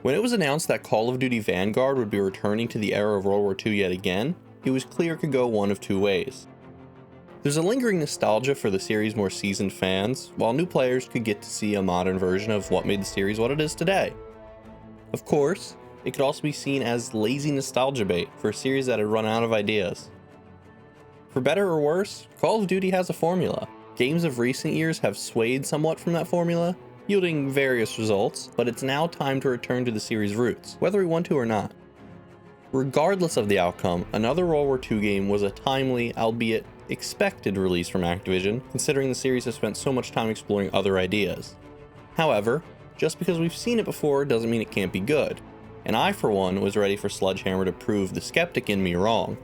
When it was announced that Call of Duty Vanguard would be returning to the era of World War II yet again, it was clear it could go one of two ways. There's a lingering nostalgia for the series' more seasoned fans, while new players could get to see a modern version of what made the series what it is today. Of course, it could also be seen as lazy nostalgia bait for a series that had run out of ideas. For better or worse, Call of Duty has a formula. Games of recent years have swayed somewhat from that formula, yielding various results, but it's now time to return to the series' roots, whether we want to or not. Regardless of the outcome, another World War II game was a timely, albeit expected release from Activision, considering the series has spent so much time exploring other ideas. However, just because we've seen it before doesn't mean it can't be good, and I for one was ready for Sledgehammer to prove the skeptic in me wrong.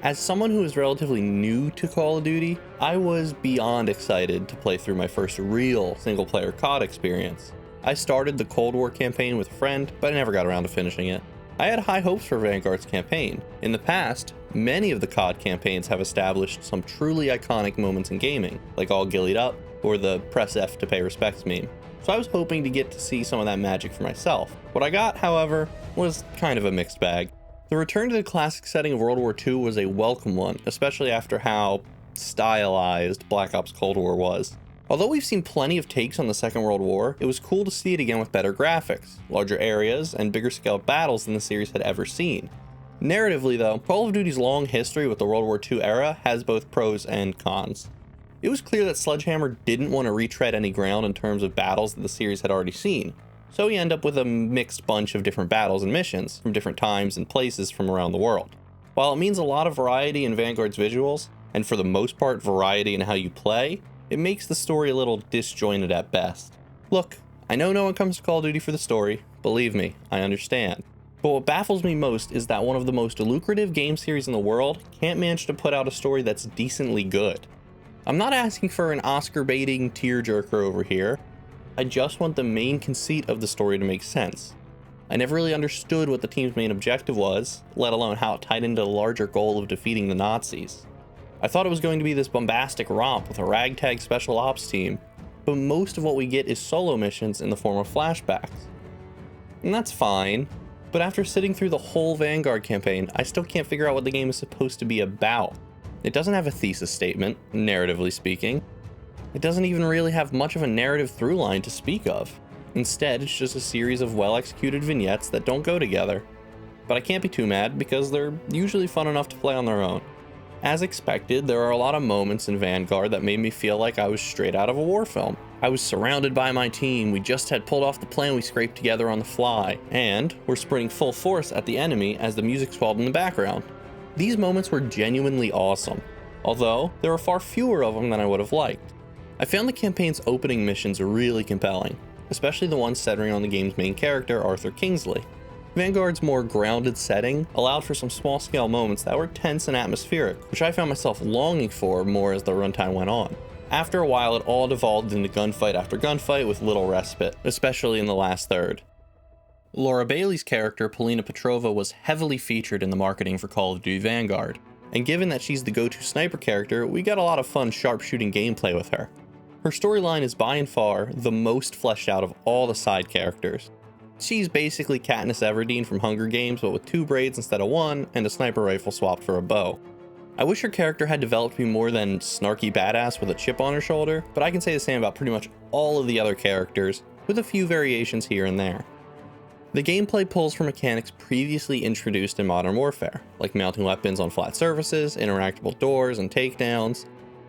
As someone who is relatively new to Call of Duty, I was beyond excited to play through my first real single-player COD experience. I started the Cold War campaign with a friend, but I never got around to finishing it. I had high hopes for Vanguard's campaign. In the past, many of the COD campaigns have established some truly iconic moments in gaming, like All Gillied Up or the Press F to Pay Respects meme. So I was hoping to get to see some of that magic for myself. What I got, however, was kind of a mixed bag. The return to the classic setting of World War II was a welcome one, especially after how stylized Black Ops Cold War was. Although we've seen plenty of takes on the Second World War, it was cool to see it again with better graphics, larger areas, and bigger scale battles than the series had ever seen. Narratively though, Call of Duty's long history with the World War II era has both pros and cons. It was clear that Sledgehammer didn't want to retread any ground in terms of battles that the series had already seen, so we end up with a mixed bunch of different battles and missions from different times and places from around the world. While it means a lot of variety in Vanguard's visuals, and for the most part variety in how you play, it makes the story a little disjointed at best. Look, I know no one comes to Call of Duty for the story, believe me, I understand. But what baffles me most is that one of the most lucrative game series in the world can't manage to put out a story that's decently good. I'm not asking for an Oscar-baiting tearjerker over here, I just want the main conceit of the story to make sense. I never really understood what the team's main objective was, let alone how it tied into the larger goal of defeating the Nazis. I thought it was going to be this bombastic romp with a ragtag special ops team, but most of what we get is solo missions in the form of flashbacks. And that's fine, but after sitting through the whole Vanguard campaign, I still can't figure out what the game is supposed to be about. It doesn't have a thesis statement, narratively speaking. It doesn't even really have much of a narrative through line to speak of. Instead, it's just a series of well-executed vignettes that don't go together. But I can't be too mad because they're usually fun enough to play on their own. As expected, there are a lot of moments in Vanguard that made me feel like I was straight out of a war film. I was surrounded by my team, we just had pulled off the plan we scraped together on the fly, and we're sprinting full force at the enemy as the music swelled in the background. These moments were genuinely awesome, although there were far fewer of them than I would have liked. I found the campaign's opening missions really compelling, especially the ones centering on the game's main character, Arthur Kingsley. Vanguard's more grounded setting allowed for some small-scale moments that were tense and atmospheric, which I found myself longing for more as the runtime went on. After a while, it all devolved into gunfight after gunfight with little respite, especially in the last third. Laura Bailey's character, Polina Petrova, was heavily featured in the marketing for Call of Duty Vanguard, and given that she's the go-to sniper character, we got a lot of fun sharpshooting gameplay with her. Her storyline is by and far the most fleshed out of all the side characters. She's basically Katniss Everdeen from Hunger Games, but with 2 braids instead of 1, and a sniper rifle swapped for a bow. I wish her character had developed to be more than snarky badass with a chip on her shoulder, but I can say the same about pretty much all of the other characters, with a few variations here and there. The gameplay pulls from mechanics previously introduced in Modern Warfare, like mounting weapons on flat surfaces, interactable doors, and takedowns.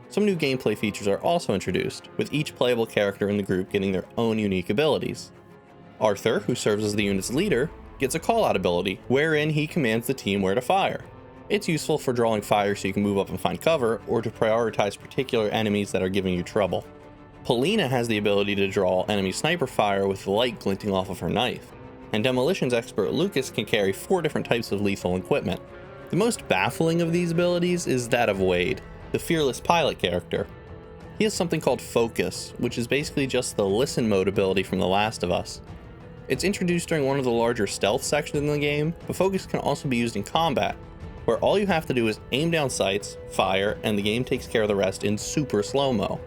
Some new gameplay features are also introduced, with each playable character in the group getting their own unique abilities. Arthur, who serves as the unit's leader, gets a call-out ability, wherein he commands the team where to fire. It's useful for drawing fire so you can move up and find cover, or to prioritize particular enemies that are giving you trouble. Polina has the ability to draw enemy sniper fire with light glinting off of her knife, and demolitions expert Lucas can carry 4 different types of lethal equipment. The most baffling of these abilities is that of Wade, the fearless pilot character. He has something called Focus, which is basically just the listen mode ability from The Last of Us. It's introduced during one of the larger stealth sections in the game, but Focus can also be used in combat, where all you have to do is aim down sights, fire, and the game takes care of the rest in super slow-mo.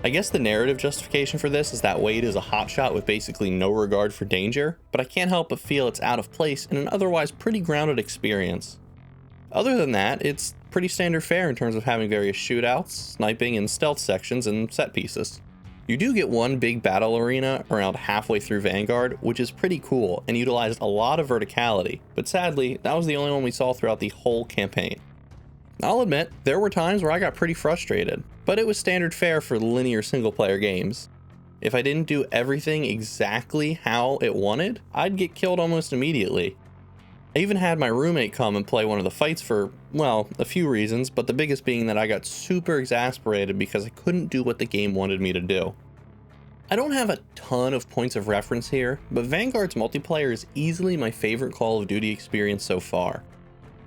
I guess the narrative justification for this is that Wade is a hotshot with basically no regard for danger, but I can't help but feel it's out of place in an otherwise pretty grounded experience. Other than that, it's pretty standard fare in terms of having various shootouts, sniping, and stealth sections and set pieces. You do get one big battle arena around halfway through Vanguard, which is pretty cool and utilized a lot of verticality, but sadly, that was the only one we saw throughout the whole campaign. I'll admit, there were times where I got pretty frustrated, but it was standard fare for linear single-player games. If I didn't do everything exactly how it wanted, I'd get killed almost immediately. I even had my roommate come and play one of the fights for, well, a few reasons, but the biggest being that I got super exasperated because I couldn't do what the game wanted me to do. I don't have a ton of points of reference here, but Vanguard's multiplayer is easily my favorite Call of Duty experience so far.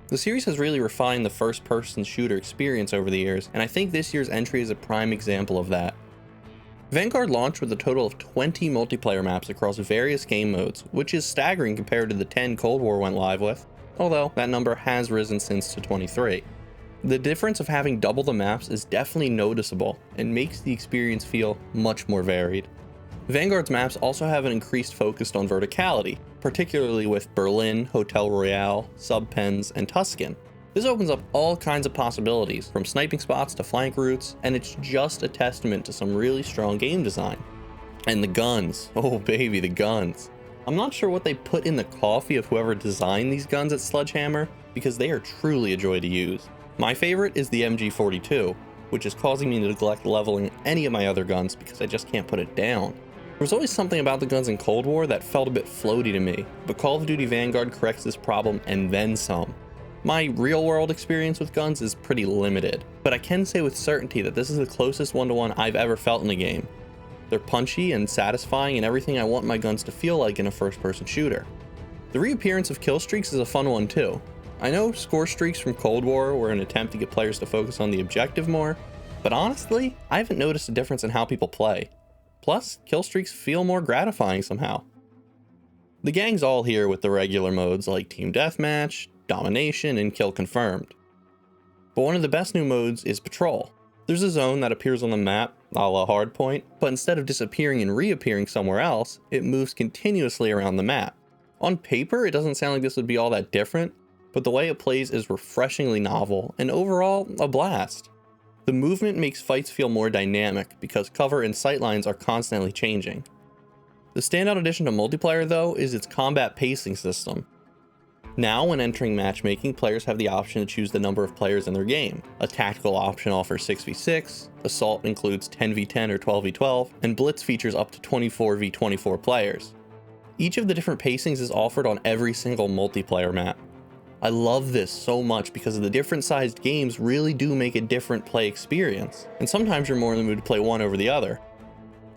The series has really refined the first-person shooter experience over the years, and I think this year's entry is a prime example of that. Vanguard launched with a total of 20 multiplayer maps across various game modes, which is staggering compared to the 10 Cold War went live with, although that number has risen since to 23. The difference of having double the maps is definitely noticeable and makes the experience feel much more varied. Vanguard's maps also have an increased focus on verticality, particularly with Berlin, Hotel Royale, Subpens, and Tuscan. This opens up all kinds of possibilities, from sniping spots to flank routes, and it's just a testament to some really strong game design. And the guns, oh baby, the guns. I'm not sure what they put in the coffee of whoever designed these guns at Sledgehammer, because they are truly a joy to use. My favorite is the MG42, which is causing me to neglect leveling any of my other guns because I just can't put it down. There was always something about the guns in Cold War that felt a bit floaty to me, but Call of Duty Vanguard corrects this problem and then some. My real-world experience with guns is pretty limited, but I can say with certainty that this is the closest one-to-one I've ever felt in a game. They're punchy and satisfying and everything I want my guns to feel like in a first-person shooter. The reappearance of kill streaks is a fun one too. I know score streaks from Cold War were an attempt to get players to focus on the objective more, but honestly, I haven't noticed a difference in how people play. Plus, kill streaks feel more gratifying somehow. The gang's all here with the regular modes like Team Deathmatch, Domination, and Kill Confirmed. But one of the best new modes is Patrol. There's a zone that appears on the map, a la Hardpoint, but instead of disappearing and reappearing somewhere else, it moves continuously around the map. On paper, it doesn't sound like this would be all that different, but the way it plays is refreshingly novel, and overall, a blast. The movement makes fights feel more dynamic because cover and sightlines are constantly changing. The standout addition to multiplayer though is its combat pacing system. Now when entering matchmaking, players have the option to choose the number of players in their game. A tactical option offers 6v6, Assault includes 10v10 or 12v12, and Blitz features up to 24v24 players. Each of the different pacings is offered on every single multiplayer map. I love this so much because the different sized games really do make a different play experience, and sometimes you're more in the mood to play one over the other.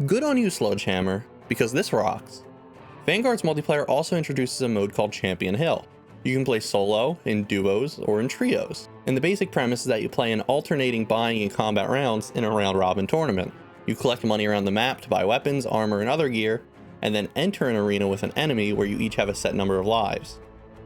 Good on you, Sledgehammer, because this rocks. Vanguard's multiplayer also introduces a mode called Champion Hill. You can play solo, in duos, or in trios, and the basic premise is that you play in alternating buying and combat rounds in a round-robin tournament. You collect money around the map to buy weapons, armor, and other gear, and then enter an arena with an enemy where you each have a set number of lives.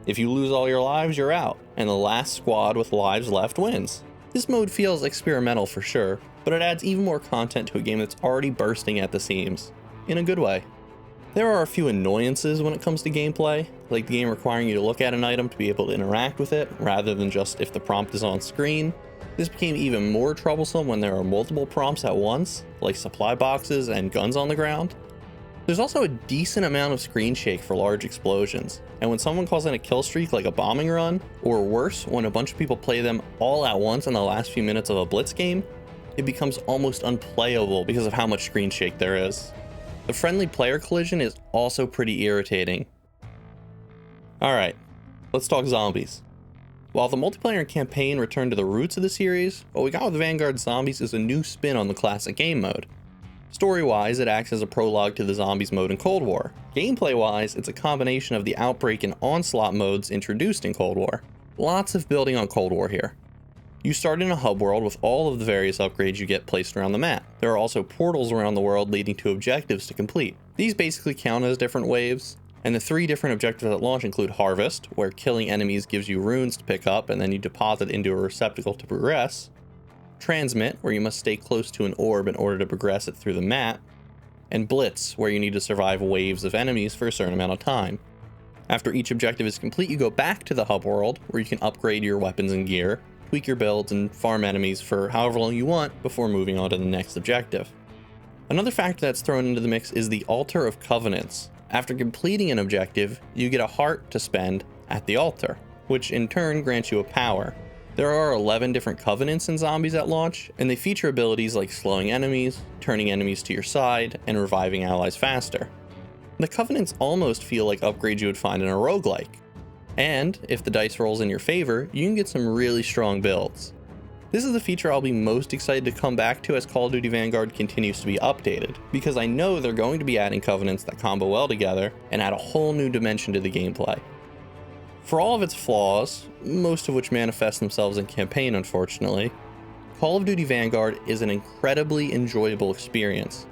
If you lose all your lives, you're out, and the last squad with lives left wins. This mode feels experimental for sure, but it adds even more content to a game that's already bursting at the seams, in a good way. There are a few annoyances when it comes to gameplay, like the game requiring you to look at an item to be able to interact with it, rather than just if the prompt is on screen. This became even more troublesome when there are multiple prompts at once, like supply boxes and guns on the ground. There's also a decent amount of screen shake for large explosions, and when someone calls in a kill streak like a bombing run, or worse, when a bunch of people play them all at once in the last few minutes of a Blitz game, it becomes almost unplayable because of how much screen shake there is. The friendly player collision is also pretty irritating. Alright, let's talk zombies. While the multiplayer and campaign return to the roots of the series, what we got with Vanguard Zombies is a new spin on the classic game mode. Story-wise, it acts as a prologue to the Zombies mode in Cold War. Gameplay-wise, it's a combination of the Outbreak and Onslaught modes introduced in Cold War. Lots of building on Cold War here. You start in a hub world with all of the various upgrades you get placed around the map. There are also portals around the world leading to objectives to complete. These basically count as different waves, and the 3 different objectives at launch include Harvest, where killing enemies gives you runes to pick up and then you deposit into a receptacle to progress. Transmit, where you must stay close to an orb in order to progress it through the map, and Blitz, where you need to survive waves of enemies for a certain amount of time. After each objective is complete, you go back to the hub world, where you can upgrade your weapons and gear, tweak your builds, and farm enemies for however long you want before moving on to the next objective. Another factor that's thrown into the mix is the Altar of Covenants. After completing an objective, you get a heart to spend at the altar, which in turn grants you a power. There are 11 different covenants in zombies at launch, and they feature abilities like slowing enemies, turning enemies to your side, and reviving allies faster. The covenants almost feel like upgrades you would find in a roguelike. And if the dice rolls in your favor, you can get some really strong builds. This is the feature I'll be most excited to come back to as Call of Duty Vanguard continues to be updated, because I know they're going to be adding covenants that combo well together and add a whole new dimension to the gameplay. For all of its flaws, most of which manifest themselves in campaign unfortunately, Call of Duty Vanguard is an incredibly enjoyable experience.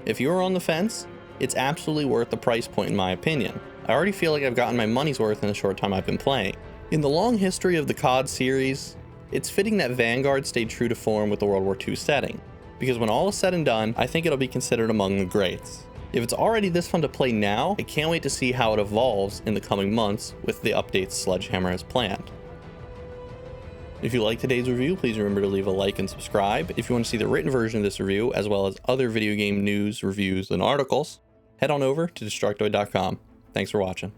If you're on the fence, it's absolutely worth the price point in my opinion. I already feel like I've gotten my money's worth in the short time I've been playing. In the long history of the COD series, it's fitting that Vanguard stayed true to form with the World War II setting, because when all is said and done, I think it'll be considered among the greats. If it's already this fun to play now, I can't wait to see how it evolves in the coming months with the updates Sledgehammer has planned. If you like today's review, please remember to leave a like and subscribe. If you want to see the written version of this review, as well as other video game news, reviews, and articles, head on over to Destructoid.com. Thanks for watching.